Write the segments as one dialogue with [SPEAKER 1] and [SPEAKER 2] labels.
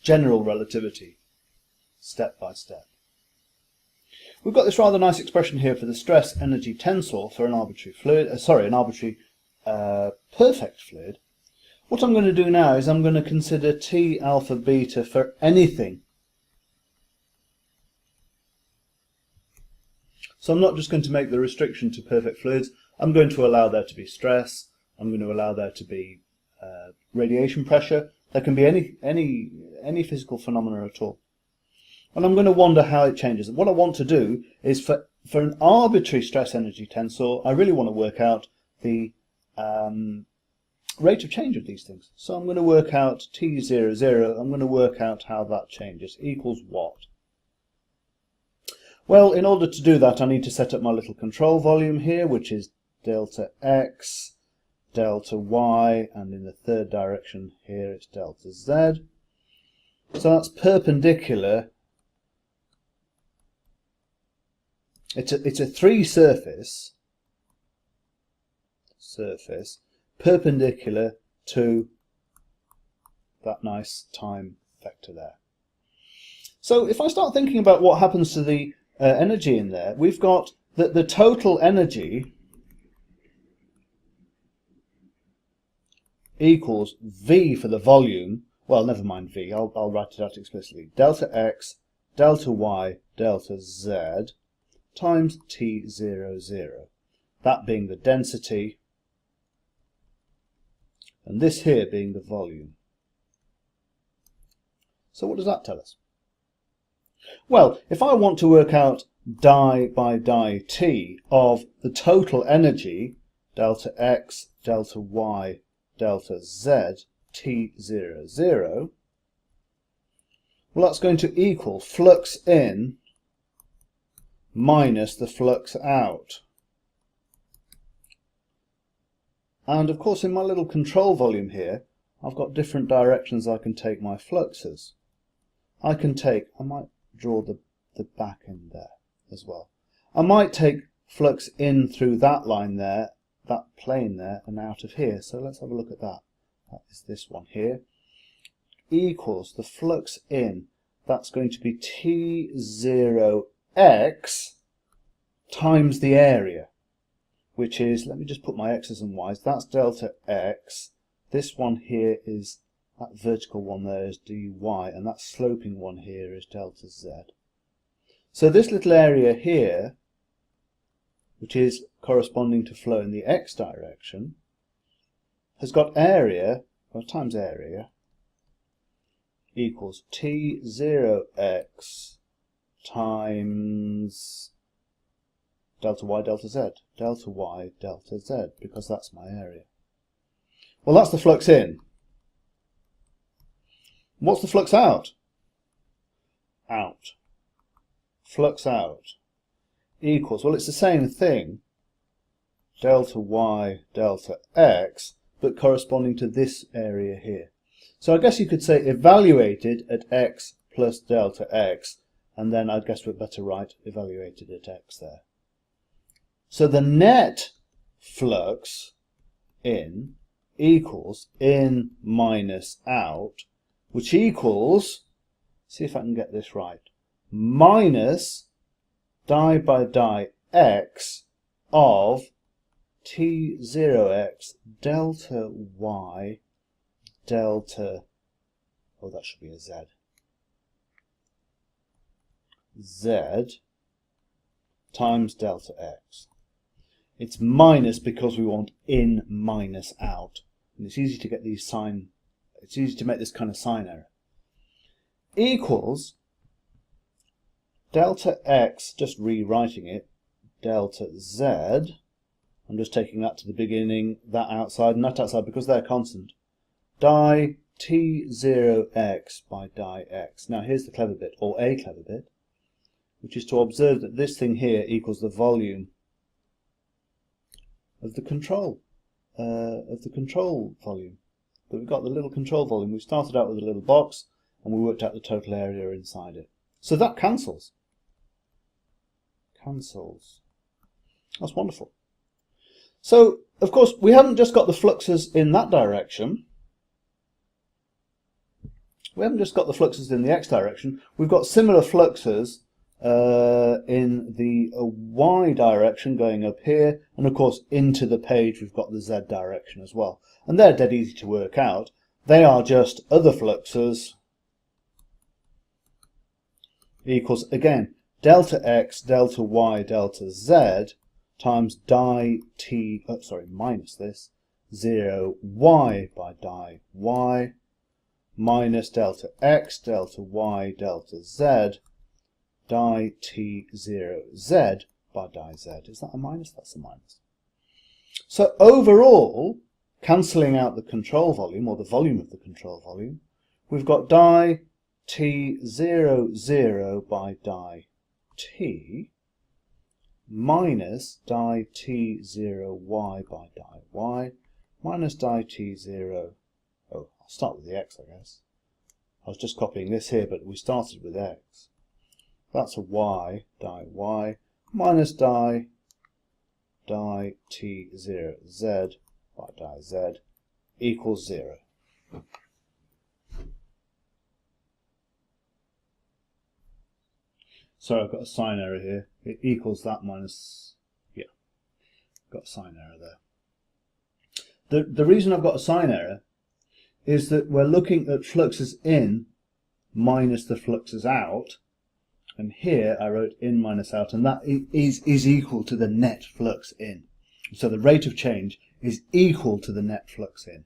[SPEAKER 1] general relativity, step by step. We've got this rather nice expression here for the stress energy tensor for an arbitrary fluid, an arbitrary perfect fluid. What I'm going to do now is I'm going to consider T alpha beta for anything. So I'm not just going to make the restriction to perfect fluids. I'm going to allow there to be stress. I'm going to allow there to be radiation pressure. There can be any physical phenomena at all. And I'm going to wonder how it changes. What I want to do is for an arbitrary stress energy tensor, I really want to work out the rate of change of these things. So I'm going to work out T00, I'm going to work out how that changes, equals what? Well, in order to do that, I need to set up my little control volume here, which is delta x, delta y, and in the third direction here it's delta z. So that's perpendicular. It's a three surface perpendicular to that nice time vector there. So if I start thinking about what happens to the energy in there, we've got that the total energy equals V for the volume. Well, never mind V, I'll write it out explicitly. Delta x, delta y, delta z times T00. That being the density, and this here being the volume. So what does that tell us? Well, if I want to work out di by di t of the total energy, delta x, delta y, delta z, T00, well, that's going to equal flux in minus the flux out. And of course in my little control volume here, I've got different directions I can take my fluxes. I might draw the back end there as well. I might take flux in through that line there, that plane there, and out of here. So let's have a look at that. That is this one here. Equals the flux in, that's going to be T0x times the area, which is, let me just put my x's and y's, that's delta x. This one here is, that vertical one there is dy, and that sloping one here is delta z. So this little area here, which is corresponding to flow in the x direction, has got area, or times area, equals T0x times delta y, delta z, delta y, delta z, because that's my area. Well, that's the flux in. What's the flux out? Out. Flux out equals, well, it's the same thing, delta y, delta x, but corresponding to this area here. So I guess you could say evaluated at x plus delta x, and then I guess we'd better write evaluated at x there. So the net flux in equals in minus out, which equals, see if I can get this right, minus di by di x of T0x delta y delta, oh, that should be a z, z times delta x. It's minus because we want in minus out, and it's easy to get these sign, it's easy to make this kind of sign error. Equals delta x, just rewriting it, delta z, I'm just taking that to the beginning, that outside and that outside because they're constant, di T0x by di x. Now here's the clever bit, or a clever bit, which is to observe that this thing here equals the volume of the control volume. But we've got the little control volume. We started out with a little box and we worked out the total area inside it. So that cancels. Cancels. That's wonderful. So, of course, we haven't just got the fluxes in that direction. we haven't just got the fluxes in the x direction, we've got similar fluxes in the y direction going up here, and of course into the page we've got the z direction as well. And they're dead easy to work out. They are just other fluxes equals, again, delta x, delta y, delta z times minus this, 0 y by di y, minus delta x, delta y, delta z, di t0 z by di z. Is that a minus? That's a minus. So overall, cancelling out the control volume, or the volume of the control volume, we've got di t0 0 by di t minus di t0 y by di y minus di t0, oh, I'll start with the x, I guess. I was just copying this here, but we started with x. That's a y, di y, minus di t0 z by di z equals 0. Sorry, I've got a sign error here. It equals that minus, yeah, got a sign error there. The reason I've got a sign error is that we're looking at fluxes in minus the fluxes out, and here I wrote in minus out, and that is equal to the net flux in. So the rate of change is equal to the net flux in.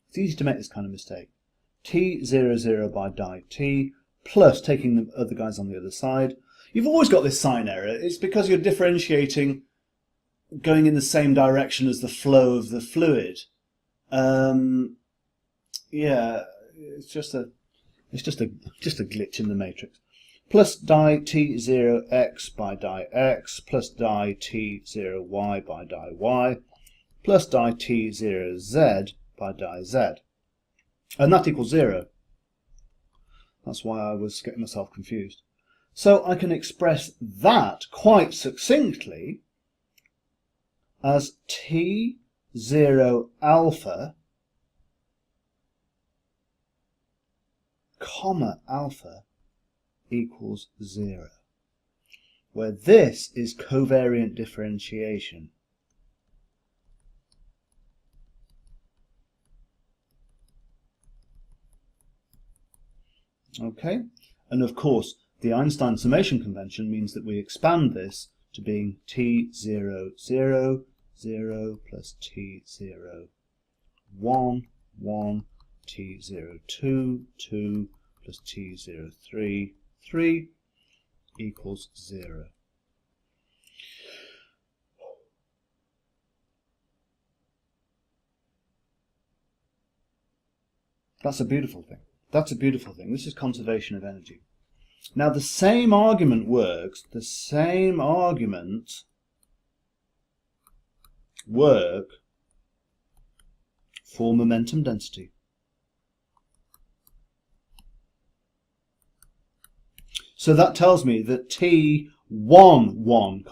[SPEAKER 1] It's easy to make this kind of mistake. T00 0 by di t plus taking the other guys on the other side. You've always got this sign error. It's because you're differentiating going in the same direction as the flow of the fluid. Yeah, it's just a glitch in the matrix. Plus di t0 x by di x plus di t0 y by di y plus di t0 z by di z. And that equals 0. That's why I was getting myself confused. So I can express that quite succinctly as T0 alpha, comma alpha equals 0, where this is covariant differentiation. Okay, and of course the Einstein summation convention means that we expand this to being T0 0 0 plus T0 1 1 T0 2 2 plus T0 3 3 equals 0. That's a beautiful thing. That's a beautiful thing. This is conservation of energy. Now the same argument works, for momentum density. So that tells me that T11, 1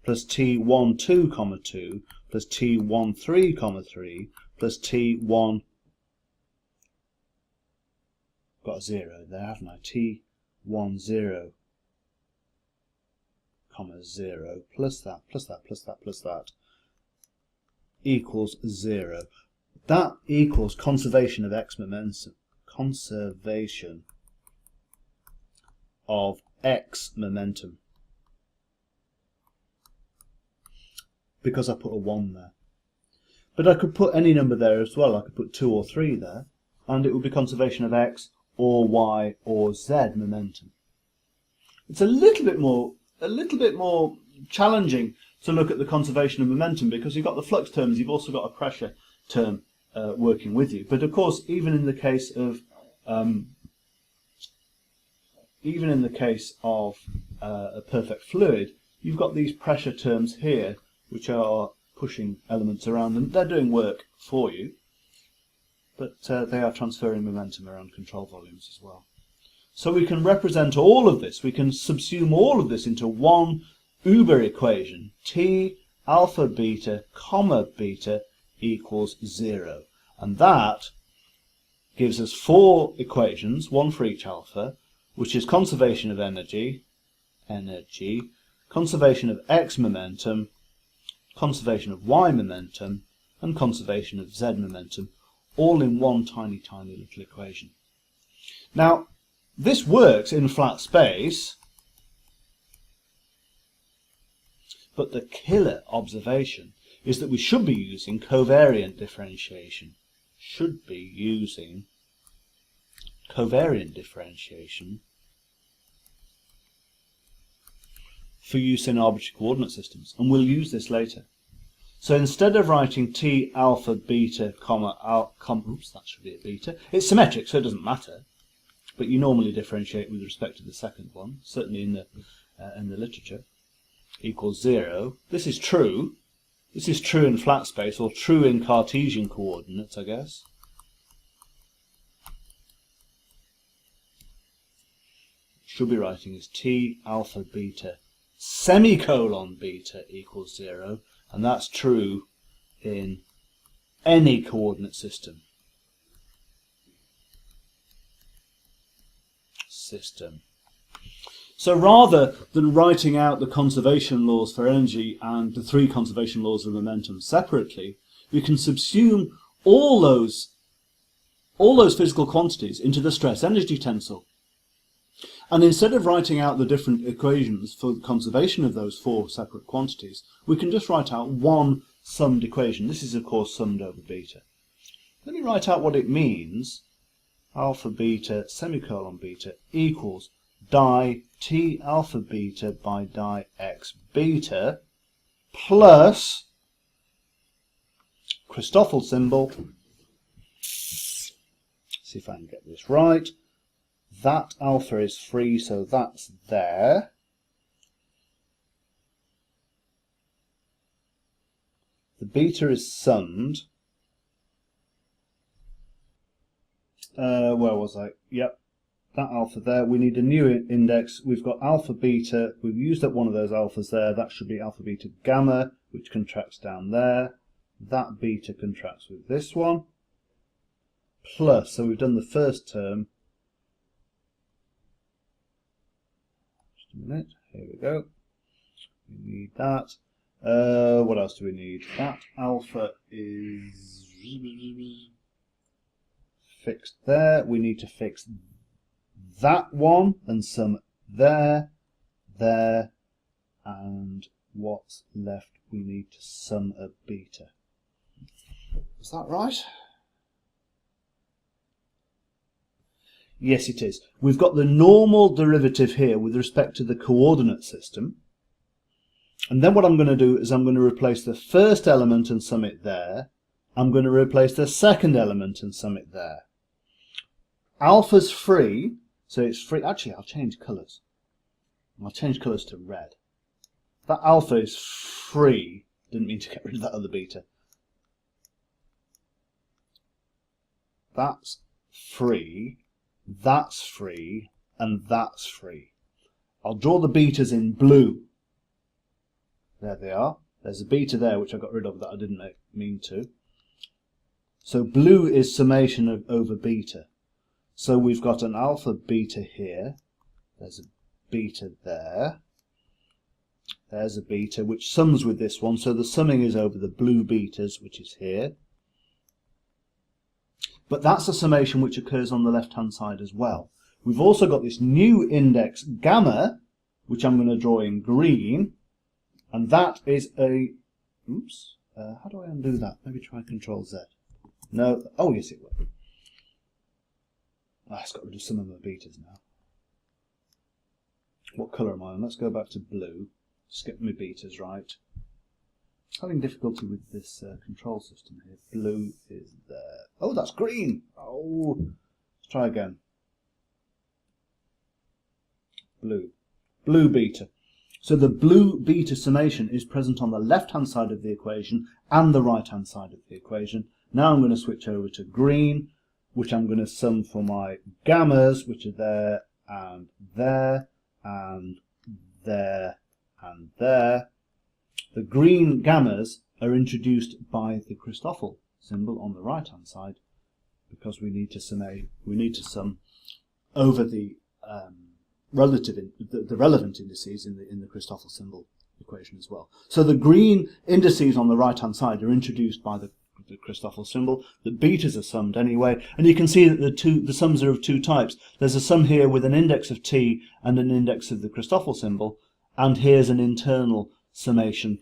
[SPEAKER 1] plus T12, 2 plus T13, 3 plus T1, got a 0 there, haven't I? T10, 0 plus that, plus that, plus that, plus that equals 0. That equals conservation of x momentum. Conservation of x momentum. Because I put a 1 there. But I could put any number there as well. I could put 2 or 3 there, and it would be conservation of x or y or z momentum. It's a little bit more challenging to look at the conservation of momentum because you've got the flux terms, you've also got a pressure term working with you. But of course, even in the case of a perfect fluid, you've got these pressure terms here which are pushing elements around them. They're doing work for you, but they are transferring momentum around control volumes as well. So we can represent all of this, we can subsume all of this into one Uber equation. T alpha beta comma beta equals 0. And that gives us 4 equations, one for each alpha, which is conservation of energy, conservation of x momentum, conservation of y momentum, and conservation of z momentum, all in one tiny little equation. Now, this works in flat space, but the killer observation is that we should be using covariant differentiation. For use in arbitrary coordinate systems, and we'll use this later. So instead of writing t alpha beta oops, that should be a beta. It's symmetric, so it doesn't matter. But you normally differentiate with respect to the second one, certainly in the literature. Equals 0. This is true. This is true in flat space, or true in Cartesian coordinates, I guess. Should be writing as t alpha beta semicolon beta equals 0, and that's true in any coordinate system. So rather than writing out the conservation laws for energy and the 3 conservation laws of momentum separately, we can subsume all those physical quantities into the stress-energy tensor. And instead of writing out the different equations for the conservation of those 4 separate quantities, we can just write out one summed equation. This is, of course, summed over beta. Let me write out what it means. Alpha beta semicolon beta equals di t alpha beta by di x beta plus Christoffel symbol. See if I can get this right. That alpha is free, so that's there. The beta is summed. Where was I? Yep, that alpha there. We need a new index. We've got alpha beta. We've used up one of those alphas there. That should be alpha beta gamma, which contracts down there. That beta contracts with this one. Plus, so we've done the first term. Just a minute. Here we go. We need that. What else do we need? That alpha is fixed there. We need to fix that one and sum there, there, and what's left we need to sum a beta. Is that right? Yes, it is. We've got the normal derivative here with respect to the coordinate system. And then what I'm going to do is I'm going to replace the first element and sum it there. I'm going to replace the second element and sum it there. Alpha's free, so it's free. Actually, I'll change colours. I'll change colours to red. That alpha is free. Didn't mean to get rid of that other beta. That's free, and that's free. I'll draw the betas in blue. There they are. There's a beta there which I got rid of that I didn't mean to. So blue is summation over beta. So we've got an alpha beta here. There's a beta there. There's a beta which sums with this one. So the summing is over the blue betas, which is here. But that's a summation which occurs on the left-hand side as well. We've also got this new index gamma, which I'm going to draw in green. And that is a... Oops. How do I undo that? Maybe try Control Z. No. Oh, yes, it will. It's got rid of some of my betas now. What colour am I on? Let's go back to blue. Just get my betas right. Having difficulty with this control system here. Blue is there. Oh, that's green. Oh, let's try again. Blue. Blue beta. So the blue beta summation is present on the left-hand side of the equation and the right-hand side of the equation. Now I'm going to switch over to green, which I'm going to sum for my gammas, which are there and there and there and there. The green gammas are introduced by the Christoffel symbol on the right-hand side, because we need to sum over the relevant indices in the Christoffel symbol equation as well. So the green indices on the right hand side are introduced by the Christoffel symbol. The betas are summed anyway, and you can see that the sums are of two types. There's a sum here with an index of t and an index of the Christoffel symbol, and here's an internal summation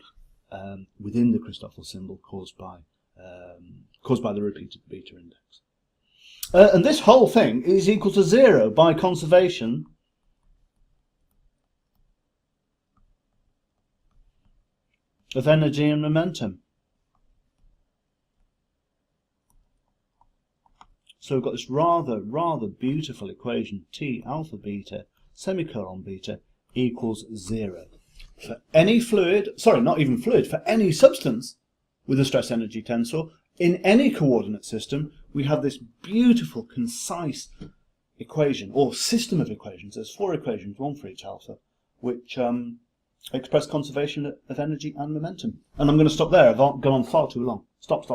[SPEAKER 1] within the Christoffel symbol caused by the repeated beta index. And this whole thing is equal to 0 by conservation of energy and momentum. So we've got this rather beautiful equation, T alpha beta semicolon beta equals 0. For any fluid, sorry, not even fluid, for any substance with a stress energy tensor, in any coordinate system, we have this beautiful, concise equation, or system of equations. There's 4 equations, one for each alpha, which express conservation of energy and momentum. And I'm going to stop there. I've gone on far too long. Stop.